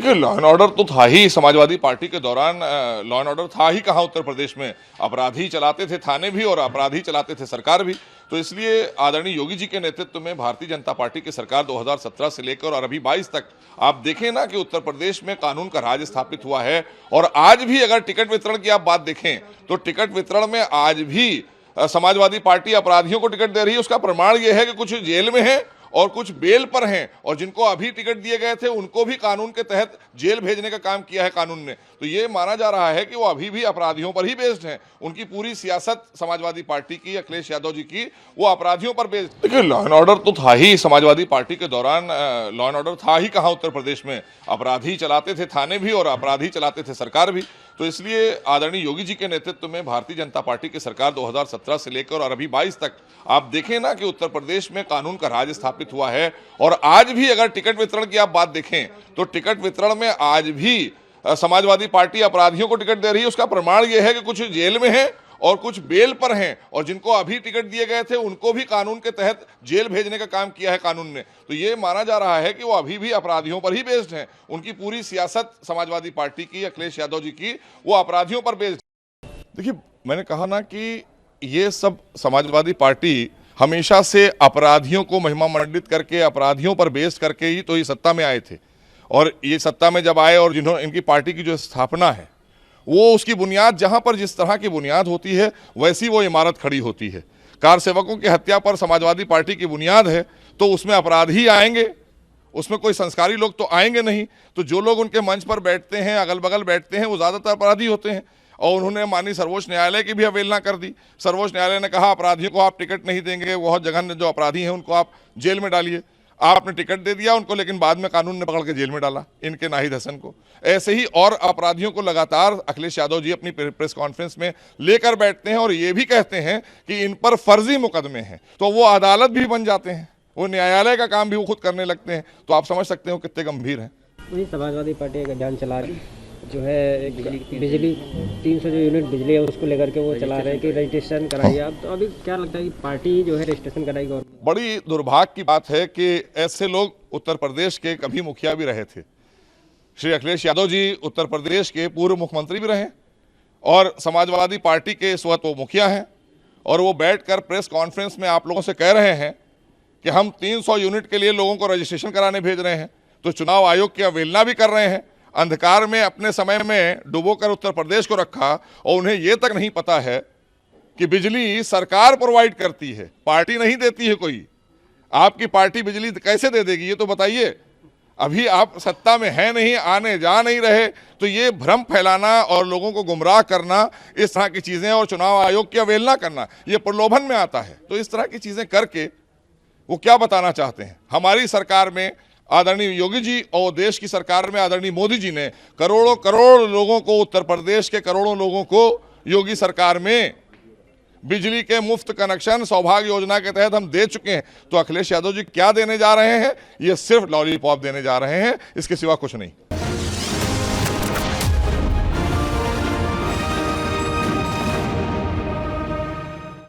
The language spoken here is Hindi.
देखिए, लॉ एंड ऑर्डर तो था ही समाजवादी पार्टी के दौरान। लॉ एंड ऑर्डर था ही कहाँ उत्तर प्रदेश में। अपराधी चलाते थे थाने भी और अपराधी चलाते थे सरकार भी। तो इसलिए आदरणीय योगी जी के नेतृत्व में भारतीय जनता पार्टी की सरकार 2017 से लेकर और अभी 22 तक आप देखें ना कि उत्तर प्रदेश में कानून का राज स्थापित हुआ है। और आज भी अगर टिकट वितरण की आप बात देखें तो टिकट वितरण में आज भी समाजवादी पार्टी अपराधियों को टिकट दे रही है। उसका प्रमाण यह है कि कुछ जेल में हैं और कुछ बेल पर हैं, और जिनको अभी टिकट दिए गए थे उनको भी कानून के तहत जेल भेजने का काम किया है कानून ने। तो ये माना जा रहा है कि वो अभी भी अपराधियों पर ही बेस्ड हैं। उनकी पूरी सियासत समाजवादी पार्टी की, अखिलेश यादव जी की, वो अपराधियों पर बेस्ड। देखिए, लॉ एंड ऑर्डर तो था ही समाजवादी पार्टी के दौरान। लॉ एंड ऑर्डर था ही कहाँ उत्तर प्रदेश में। अपराधी चलाते थे थाने भी और अपराधी चलाते थे सरकार भी। तो इसलिए आदरणीय योगी जी के नेतृत्व में भारतीय जनता पार्टी की सरकार 2017 से लेकर और अभी 22 तक आप देखें ना कि उत्तर प्रदेश में कानून का राज स्थापित हुआ है। और आज भी अगर टिकट वितरण की आप बात देखें तो टिकट वितरण में आज भी समाजवादी पार्टी अपराधियों को टिकट दे रही है। उसका प्रमाण यह है कि कुछ जेल में हैं और कुछ बेल पर हैं, और जिनको अभी टिकट दिए गए थे उनको भी कानून के तहत जेल भेजने का काम किया है कानून ने। तो ये माना जा रहा है कि वो अभी भी अपराधियों पर ही बेस्ड हैं। उनकी पूरी सियासत समाजवादी पार्टी की, अखिलेश यादव जी की, वो अपराधियों पर बेस्ड। देखिए, मैंने कहा ना कि ये सब समाजवादी पार्टी हमेशा से अपराधियों को महिमा मंडित करके, अपराधियों पर बेस्ड करके ही तो ये सत्ता में आए थे। और ये सत्ता में जब आए और जिन्होंने इनकी पार्टी की जो स्थापना है वो उसकी बुनियाद, जहां पर जिस तरह की बुनियाद होती है वैसी वो इमारत खड़ी होती है। कार सेवकों की हत्या पर समाजवादी पार्टी की बुनियाद है तो उसमें अपराधी आएंगे, उसमें कोई संस्कारी लोग तो आएंगे नहीं। तो जो लोग उनके मंच पर बैठते हैं, अगल बगल बैठते हैं, वो ज़्यादातर अपराधी होते हैं। और उन्होंने माननीय सर्वोच्च न्यायालय की भी अवहेलना कर दी। सर्वोच्च न्यायालय ने कहा अपराधियों को आप टिकट नहीं देंगे, बहुत जघन्य जो अपराधी हैं उनको आप जेल में डालिए। आपने टिकट दे दिया उनको, लेकिन बाद में कानून ने पकड़ के जेल में डाला इनके नाहिद हसन को। ऐसे ही और अपराधियों को लगातार अखिलेश यादव जी अपनी प्रेस कॉन्फ्रेंस में लेकर बैठते हैं और ये भी कहते हैं कि इन पर फर्जी मुकदमे हैं। तो वो अदालत भी बन जाते हैं, वो न्यायालय का काम भी वो खुद करने लगते हैं। तो आप समझ सकते हो कितने गंभीर हैं। वही समाजवादी पार्टी एक अभियान चला रही जो है बिजली 300 जो यूनिट बिजली है उसको लेकर के वो चला रहे हैं कि रजिस्ट्रेशन कराइए आप। तो अभी क्या लगता है कि पार्टी जो है रजिस्ट्रेशन कराएगी? और बड़ी दुर्भाग्य की बात है कि ऐसे लोग उत्तर प्रदेश के कभी मुखिया भी रहे थे। श्री अखिलेश यादव जी उत्तर प्रदेश के पूर्व मुख्यमंत्री भी रहे और समाजवादी पार्टी के इस वक्त वो मुखिया हैं। और वो बैठकर प्रेस कॉन्फ्रेंस में आप लोगों से कह रहे हैं कि हम 300 यूनिट के लिए लोगों को रजिस्ट्रेशन कराने भेज रहे हैं। तो चुनाव आयोग की अवहेलना भी कर रहे हैं। अंधकार में अपने समय में डुबोकर उत्तर प्रदेश को रखा और उन्हें यह तक नहीं पता है कि बिजली सरकार प्रोवाइड करती है, पार्टी नहीं देती है कोई। आपकी पार्टी बिजली कैसे दे देगी ये तो बताइए। अभी आप सत्ता में है नहीं, आने जा नहीं रहे, तो ये भ्रम फैलाना और लोगों को गुमराह करना, इस तरह की चीज़ें, और चुनाव आयोग की अवहेलना करना, ये प्रलोभन में आता है। तो इस तरह की चीज़ें करके वो क्या बताना चाहते हैं? हमारी सरकार में आदरणीय योगी जी और देश की सरकार में आदरणीय मोदी जी ने करोड़ों करोड़ लोगों को, उत्तर प्रदेश के करोड़ों लोगों को योगी सरकार में बिजली के मुफ्त कनेक्शन सौभाग्य योजना के तहत हम दे चुके हैं। तो अखिलेश यादव जी क्या देने जा रहे हैं? ये सिर्फ लॉलीपॉप देने जा रहे हैं, इसके सिवा कुछ नहीं।